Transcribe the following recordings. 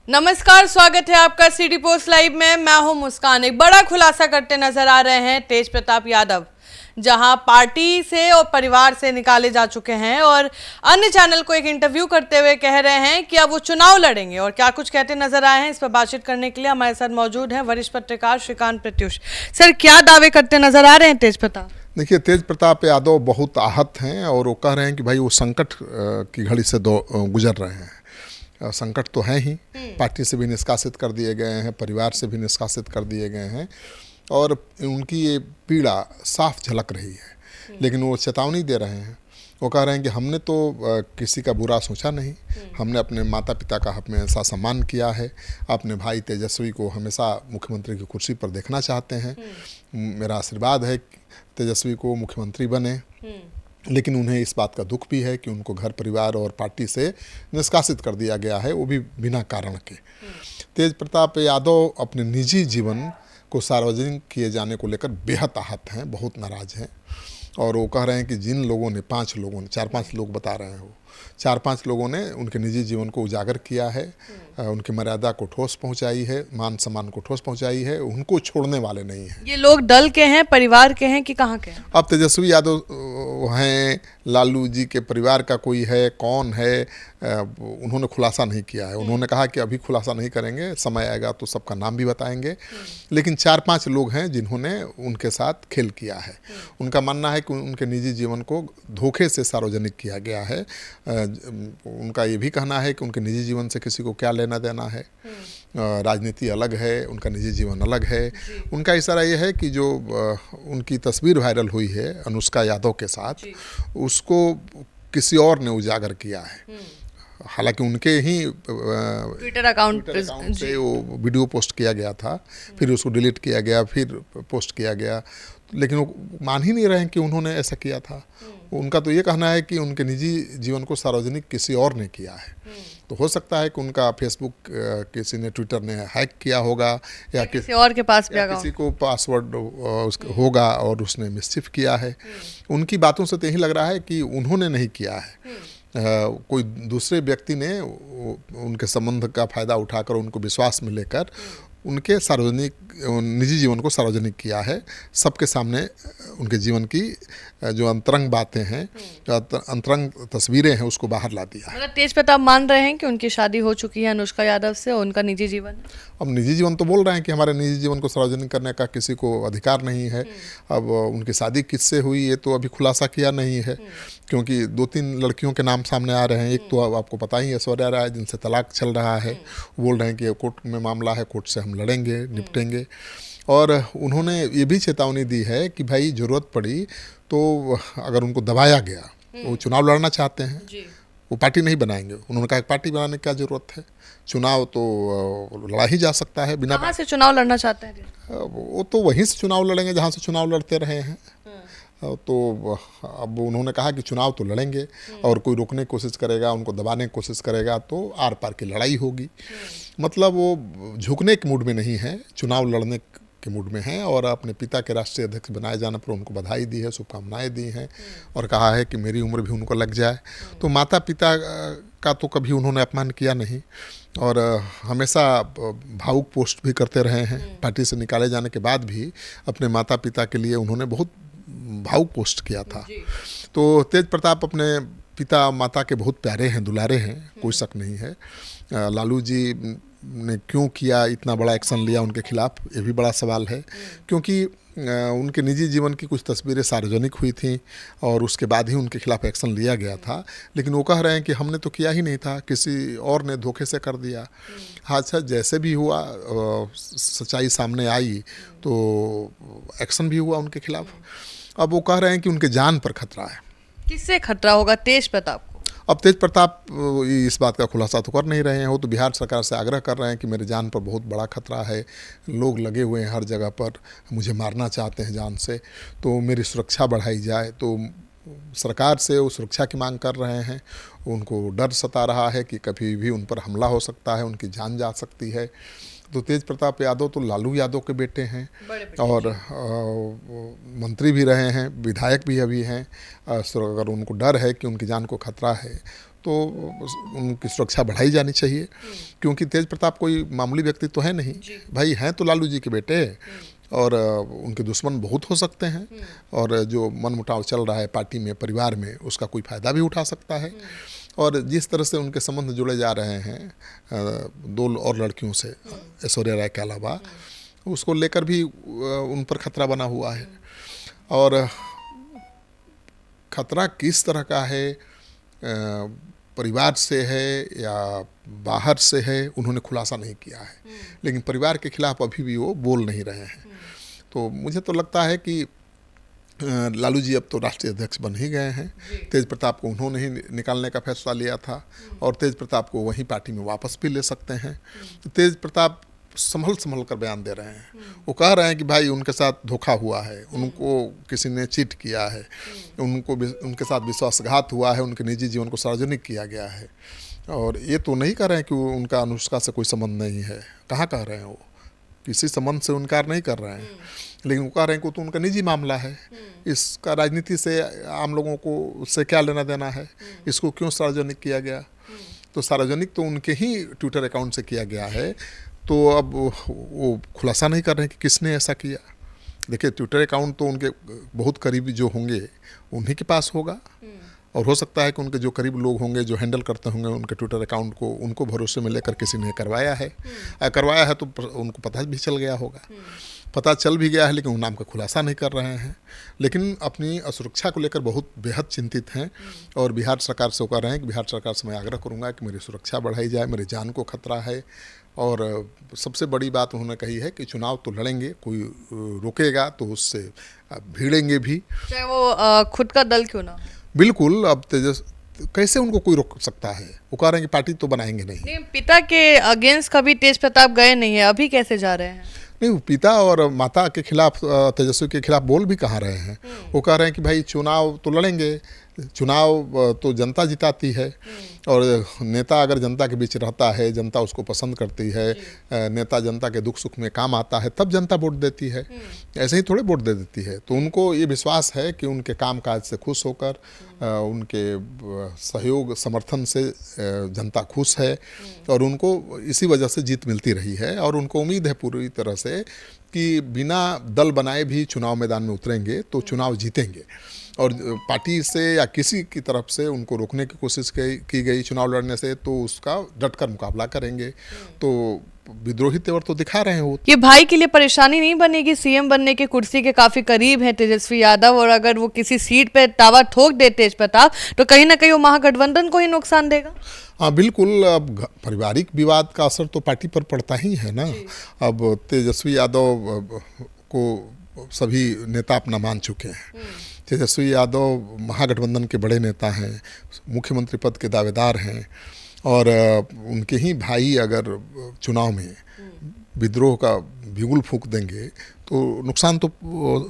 नमस्कार, स्वागत है आपका सिटी पोस्ट लाइव में। मैं हूं मुस्कान। एक बड़ा खुलासा करते नजर आ रहे हैं तेज प्रताप यादव, जहां पार्टी से और परिवार से निकाले जा चुके हैं और अन्य चैनल को एक इंटरव्यू करते हुए कह रहे हैं कि अब वो चुनाव लड़ेंगे। और क्या कुछ कहते नजर आए हैं, इस पर बातचीत करने के लिए हमारे साथ मौजूद हैं वरिष्ठ पत्रकार श्रीकांत प्रत्युष। सर, क्या दावे करते नजर आ रहे हैं तेज प्रताप? देखिए, तेज प्रताप यादव बहुत आहत हैं और वो कह रहे हैं कि भाई वो संकट की घड़ी से गुजर रहे हैं। संकट तो है ही, पार्टी से भी निष्कासित कर दिए गए हैं, परिवार से भी निष्कासित कर दिए गए हैं और उनकी ये पीड़ा साफ झलक रही है। लेकिन वो चेतावनी दे रहे हैं। वो कह रहे हैं कि हमने तो किसी का बुरा सोचा नहीं, हमने अपने माता पिता का हमेशा सम्मान किया है, अपने भाई तेजस्वी को हमेशा मुख्यमंत्री की कुर्सी पर देखना चाहते हैं। मेरा आशीर्वाद है तेजस्वी को मुख्यमंत्री बने, लेकिन उन्हें इस बात का दुख भी है कि उनको घर परिवार और पार्टी से निष्कासित कर दिया गया है, वो भी बिना कारण के। तेज प्रताप यादव अपने निजी जीवन को सार्वजनिक किए जाने को लेकर बेहद आहत हैं, बहुत नाराज़ हैं। और वो कह रहे हैं कि जिन लोगों ने 4-5 लोग बता रहे हैं, वो 4-5 लोगों ने उनके निजी जीवन को उजागर किया है, उनकी मर्यादा को ठोस पहुंचाई है, मान सम्मान को ठोस पहुंचाई है, उनको छोड़ने वाले नहीं हैं। ये लोग दल के हैं, परिवार के हैं कि कहाँ के हैं? अब तेजस्वी यादव हैं, लालू जी के परिवार का कोई है, कौन है, उन्होंने खुलासा नहीं किया है। उन्होंने कहा कि अभी खुलासा नहीं करेंगे, समय आएगा तो सबका नाम भी बताएंगे। लेकिन 4-5 लोग हैं जिन्होंने उनके साथ खेल किया है। उनका मानना है कि उनके निजी जीवन को धोखे से सार्वजनिक किया गया है। उनका ये भी कहना है कि उनके निजी जीवन से किसी को क्या लेना देना है, राजनीति अलग है, उनका निजी जीवन अलग है। उनका इशारा ये है कि जो उनकी तस्वीर वायरल हुई है अनुष्का यादव के साथ, उसको किसी और ने उजागर किया है। हालांकि उनके ही ट्विटर अकाउंट से वो वीडियो पोस्ट किया गया था, फिर उसको डिलीट किया गया, फिर पोस्ट किया गया, लेकिन वो मान ही नहीं रहे हैं कि उन्होंने ऐसा किया था। उनका तो ये कहना है कि उनके निजी जीवन को सार्वजनिक किसी और ने किया है। तो हो सकता है कि उनका फेसबुक किसी ने, ट्विटर ने हैक किया होगा या किसी और के पास भी किसी को पासवर्ड होगा और उसने मिसचिफ किया है। उनकी बातों से तो यही लग रहा है कि उन्होंने नहीं किया है, कोई दूसरे व्यक्ति ने उनके संबंध का फ़ायदा उठाकर उनको विश्वास में लेकर उनके सार्वजनिक निजी जीवन को सार्वजनिक किया है। सबके सामने उनके जीवन की जो अंतरंग बातें हैं, जो अंतरंग तस्वीरें हैं, उसको बाहर ला दिया है। मतलब तेज प्रताप मान रहे हैं कि उनकी शादी हो चुकी है अनुष्का यादव से और उनका निजी जीवन? अब निजी जीवन तो बोल रहे हैं कि हमारे निजी जीवन को सार्वजनिक करने का किसी को अधिकार नहीं है। अब उनकी शादी किससे हुई ये तो अभी खुलासा किया नहीं है, क्योंकि 2-3 लड़कियों के नाम सामने आ रहे हैं। एक तो अब आपको पता ही है, ऐश्वर्या राय, जिनसे तलाक चल रहा है। बोल रहे हैं कि कोर्ट में मामला है, कोर्ट से हम लड़ेंगे, निपटेंगे। और उन्होंने ये भी चेतावनी दी है कि भाई ज़रूरत पड़ी तो अगर उनको दबाया गया, वो चुनाव लड़ना चाहते हैं, वो पार्टी नहीं बनाएंगे। उन्होंने कहा पार्टी बनाने की क्या ज़रूरत है, चुनाव तो लड़ा ही जा सकता है बिना। कहाँ से चुनाव लड़ना चाहते हैं? वो तो वहीं से चुनाव लड़ेंगे जहाँ से चुनाव लड़ते रहे हैं। तो अब उन्होंने कहा कि चुनाव तो लड़ेंगे और कोई रोकने की कोशिश करेगा, उनको दबाने की कोशिश करेगा तो आर पार की लड़ाई होगी। मतलब वो झुकने के मूड में नहीं है, चुनाव लड़ने के मूड में हैं। और अपने पिता के राष्ट्रीय अध्यक्ष बनाए जाने पर उनको बधाई दी है, शुभकामनाएं दी हैं और कहा है कि मेरी उम्र भी उनको लग जाए। तो माता पिता का तो कभी उन्होंने अपमान किया नहीं और हमेशा भावुक पोस्ट भी करते रहे हैं। पार्टी से निकाले जाने के बाद भी अपने माता पिता के लिए उन्होंने बहुत भावुक पोस्ट किया था। तो तेज प्रताप अपने पिता माता के बहुत प्यारे हैं, दुलारे हैं, कोई शक नहीं है। लालू जी ने क्यों किया, इतना बड़ा एक्शन लिया उनके खिलाफ, ये भी बड़ा सवाल है। क्योंकि उनके निजी जीवन की कुछ तस्वीरें सार्वजनिक हुई थी और उसके बाद ही उनके खिलाफ एक्शन लिया गया था। लेकिन वो कह रहे हैं कि हमने तो किया ही नहीं था, किसी और ने धोखे से कर दिया। हादसा जैसे भी हुआ, सच्चाई सामने आई तो एक्शन भी हुआ उनके खिलाफ। अब वो कह रहे हैं कि उनके जान पर खतरा है। किससे खतरा होगा तेज प्रताप को? अब तेज प्रताप इस बात का खुलासा तो कर नहीं रहे हैं। वो तो बिहार सरकार से आग्रह कर रहे हैं कि मेरे जान पर बहुत बड़ा खतरा है, लोग लगे हुए हैं हर जगह पर, मुझे मारना चाहते हैं जान से, तो मेरी सुरक्षा बढ़ाई जाए। तो सरकार से वो सुरक्षा की मांग कर रहे हैं। उनको डर सता रहा है कि कभी भी उन पर हमला हो सकता है, उनकी जान जा सकती है। तो तेज प्रताप यादव तो लालू यादव के बेटे हैं और मंत्री भी रहे हैं, विधायक भी अभी हैं। अगर उनको डर है कि उनकी जान को खतरा है तो उनकी सुरक्षा बढ़ाई जानी चाहिए, क्योंकि तेज प्रताप कोई मामूली व्यक्ति तो है नहीं भाई, हैं तो लालू जी के बेटे, और उनके दुश्मन बहुत हो सकते हैं, और जो मनमुटाव चल रहा है पार्टी में, परिवार में, उसका कोई फ़ायदा भी उठा सकता है। और जिस तरह से उनके संबंध जुड़े जा रहे हैं 2 और लड़कियों से ऐश्वर्या राय के अलावा, उसको लेकर भी उन पर खतरा बना हुआ है। और खतरा किस तरह का है, परिवार से है या बाहर से है, उन्होंने खुलासा नहीं किया है, लेकिन परिवार के खिलाफ अभी भी वो बोल नहीं रहे हैं। तो मुझे तो लगता है कि लालू जी अब तो राष्ट्रीय अध्यक्ष बन ही गए हैं। तेज प्रताप को उन्होंने ही निकालने का फैसला लिया था, और तेज प्रताप को वहीं पार्टी में वापस भी ले सकते हैं। तो तेज प्रताप संभल कर बयान दे रहे हैं। वो कह रहे हैं कि भाई उनके साथ धोखा हुआ है, उनको किसी ने चीट किया है, उनके साथ विश्वासघात हुआ है, उनके निजी जीवन को सार्वजनिक किया गया है। और ये तो नहीं कह रहे हैं कि उनका अनुष्का से कोई संबंध नहीं है, कहाँ कह रहे हैं, वो किसी संबंध से इनकार नहीं कर रहे हैं, लेकिन वो कह रहे हैं कि तो उनका निजी मामला है, इसका राजनीति से आम लोगों को उससे क्या लेना देना है, इसको क्यों सार्वजनिक किया गया। तो सार्वजनिक तो उनके ही ट्विटर अकाउंट से किया गया है, तो अब वो खुलासा नहीं कर रहे हैं कि किसने ऐसा किया। देखिए, ट्विटर अकाउंट तो उनके बहुत करीबी जो होंगे उन्हीं के पास होगा, और हो सकता है कि उनके जो करीब लोग होंगे, जो हैंडल करते होंगे उनके ट्विटर अकाउंट को, उनको भरोसे में लेकर किसी ने करवाया है। तो उनको पता भी चल गया होगा, पता चल भी गया है, लेकिन उन नाम का खुलासा नहीं कर रहे हैं। लेकिन अपनी सुरक्षा को लेकर बहुत बेहद चिंतित हैं, और बिहार सरकार से वो कह रहे हैं कि बिहार सरकार से मैं आग्रह करूंगा कि मेरी सुरक्षा बढ़ाई जाए, मेरी जान को खतरा है। और सबसे बड़ी बात उन्होंने कही है कि चुनाव तो लड़ेंगे, कोई रोकेगा तो उससे भिड़ेंगे भी, चाहे वो खुद का दल क्यों ना। बिल्कुल। अब कैसे उनको कोई रोक सकता है, वो कह रहे हैं कि पार्टी तो बनाएंगे नहीं। पिता के अगेंस्ट कभी तेज प्रताप गए नहीं है, अभी कैसे जा रहे हैं। नहीं, पिता और माता के खिलाफ, तेजस्वी के खिलाफ बोल भी कहाँ रहे हैं। वो कह रहे हैं कि भाई चुनाव तो लड़ेंगे, चुनाव तो जनता जिताती है, और नेता अगर जनता के बीच रहता है, जनता उसको पसंद करती है, नेता जनता के दुख सुख में काम आता है, तब जनता वोट देती है, ऐसे ही थोड़े वोट दे देती है। तो उनको ये विश्वास है कि उनके काम काज से खुश होकर, उनके सहयोग समर्थन से जनता खुश है, और उनको इसी वजह से जीत मिलती रही है। और उनको उम्मीद है पूरी तरह से कि बिना दल बनाए भी चुनाव मैदान में उतरेंगे तो चुनाव जीतेंगे, और पार्टी से या किसी की तरफ से उनको रोकने की कोशिश की गई चुनाव लड़ने से, तो उसका डटकर मुकाबला करेंगे। तो विद्रोही तेवर तो दिखा रहे हैं वो। ये भाई के लिए परेशानी नहीं बनेगी, सीएम बनने के कुर्सी के काफी करीब हैं तेजस्वी यादव, और अगर वो किसी सीट पे दावा ठोक दे तेज प्रताप, तो कहीं ना कहीं वो महागठबंधन को ही नुकसान देगा। हाँ बिल्कुल। अब पारिवारिक विवाद का असर तो पार्टी पर पड़ता ही है ना। अब तेजस्वी यादव को सभी नेता अपना मान चुके हैं। तेजस्वी यादव महागठबंधन के बड़े नेता हैं, मुख्यमंत्री पद के दावेदार हैं, और उनके ही भाई अगर चुनाव में विद्रोह का बिगुल फूंक देंगे तो नुकसान तो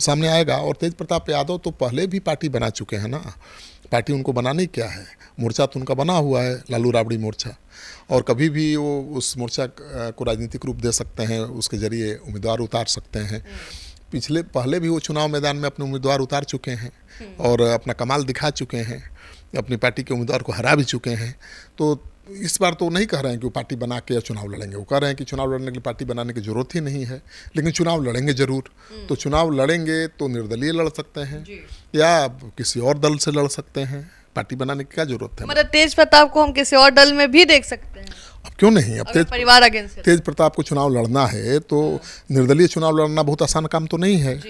सामने आएगा। और तेज प्रताप यादव तो पहले भी पार्टी बना चुके हैं ना, पार्टी उनको बनाने क्या है, मोर्चा तो उनका बना हुआ है, लालू राबड़ी मोर्चा, और कभी भी वो उस मोर्चा को राजनीतिक रूप दे सकते हैं, उसके जरिए उम्मीदवार उतार सकते हैं। पहले भी वो चुनाव मैदान में अपने उम्मीदवार उतार चुके हैं, और अपना कमाल दिखा चुके हैं, अपनी पार्टी के उम्मीदवार को हरा भी चुके हैं। तो इस बार तो नहीं कह रहे हैं कि वो पार्टी बना के चुनाव लड़ेंगे, वो कह रहे हैं कि चुनाव लड़ने के लिए पार्टी बनाने की जरूरत ही नहीं है, लेकिन चुनाव लड़ेंगे जरूर। तो चुनाव लड़ेंगे तो निर्दलीय लड़ सकते हैं या किसी और दल से लड़ सकते हैं, पार्टी बनाने की क्या जरूरत है। मतलब तेज प्रताप को हम किसी और दल में भी देख सकते हैं, अब क्यों नहीं। अब परिवार अगेंस्ट तेज प्रताप को चुनाव लड़ना है तो निर्दलीय चुनाव लड़ना बहुत आसान काम तो नहीं है,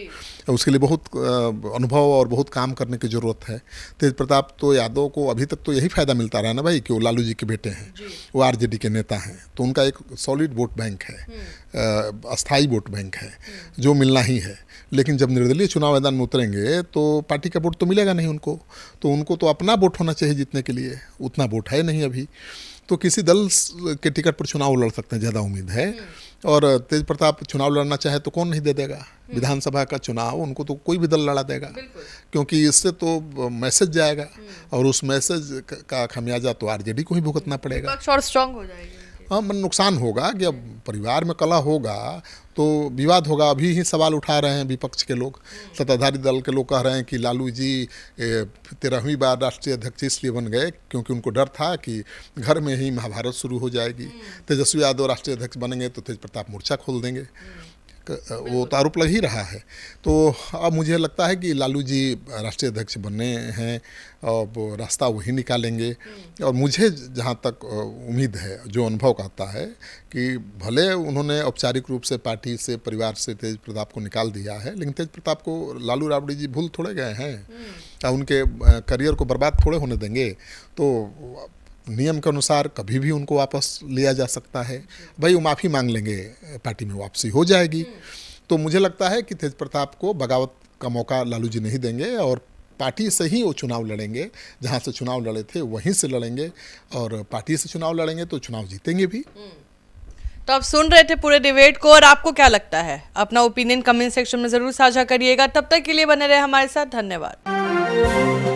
उसके लिए बहुत अनुभव और बहुत काम करने की ज़रूरत है। तेज प्रताप तो यादव को अभी तक तो यही फ़ायदा मिलता रहा ना भाई कि वो लालू जी के बेटे हैं, वो आरजेडी के नेता हैं, तो उनका एक सॉलिड वोट बैंक है, अस्थाई वोट बैंक है जो मिलना ही है। लेकिन जब निर्दलीय चुनाव मैदान में उतरेंगे तो पार्टी का वोट तो मिलेगा नहीं उनको, तो उनको तो अपना वोट होना चाहिए जीतने के लिए, उतना वोट है नहीं अभी। तो किसी दल के टिकट पर चुनाव लड़ सकते हैं, ज़्यादा उम्मीद है। और तेज प्रताप चुनाव लड़ना चाहे तो कौन नहीं दे देगा, विधानसभा का चुनाव उनको तो कोई भी दल लड़ा देगा, क्योंकि इससे तो मैसेज जाएगा, और उस मैसेज का खमियाजा तो आरजेडी को ही भुगतना पड़ेगा। और स्ट्रांग हो जाएगी। हाँ, नुकसान होगा कि अब परिवार में कलह होगा तो विवाद होगा। अभी ही सवाल उठा रहे हैं विपक्ष के लोग, सत्ताधारी दल के लोग कह रहे हैं कि लालू जी 13वीं बार राष्ट्रीय अध्यक्ष इसलिए बन गए क्योंकि उनको डर था कि घर में ही महाभारत शुरू हो जाएगी, तेजस्वी यादव राष्ट्रीय अध्यक्ष बनेंगे तो तेज प्रताप मोर्चा खोल देंगे। वो तो आरोप लग ही रहा है। तो अब मुझे लगता है कि लालू जी राष्ट्रीय अध्यक्ष बनने हैं और वो रास्ता वही निकालेंगे। और मुझे जहाँ तक उम्मीद है, जो अनुभव कहता है कि भले उन्होंने औपचारिक रूप से पार्टी से, परिवार से तेज प्रताप को निकाल दिया है, लेकिन तेज प्रताप को लालू राबड़ी जी भूल थोड़े गए हैं, उनके करियर को बर्बाद थोड़े होने देंगे। तो नियम के अनुसार कभी भी उनको वापस लिया जा सकता है। भाई वो माफ़ी मांग लेंगे, पार्टी में वापसी हो जाएगी। तो मुझे लगता है कि तेज प्रताप को बगावत का मौका लालू जी नहीं देंगे और पार्टी से ही वो चुनाव लड़ेंगे। जहाँ से चुनाव लड़े थे वहीं से लड़ेंगे और पार्टी से चुनाव लड़ेंगे तो चुनाव जीतेंगे भी। तो आप सुन रहे थे पूरे डिबेट को, और आपको क्या लगता है? अपना ओपिनियन कमेंट सेक्शन में ज़रूर साझा करिएगा। तब तक के लिए बने रहे हमारे साथ। धन्यवाद।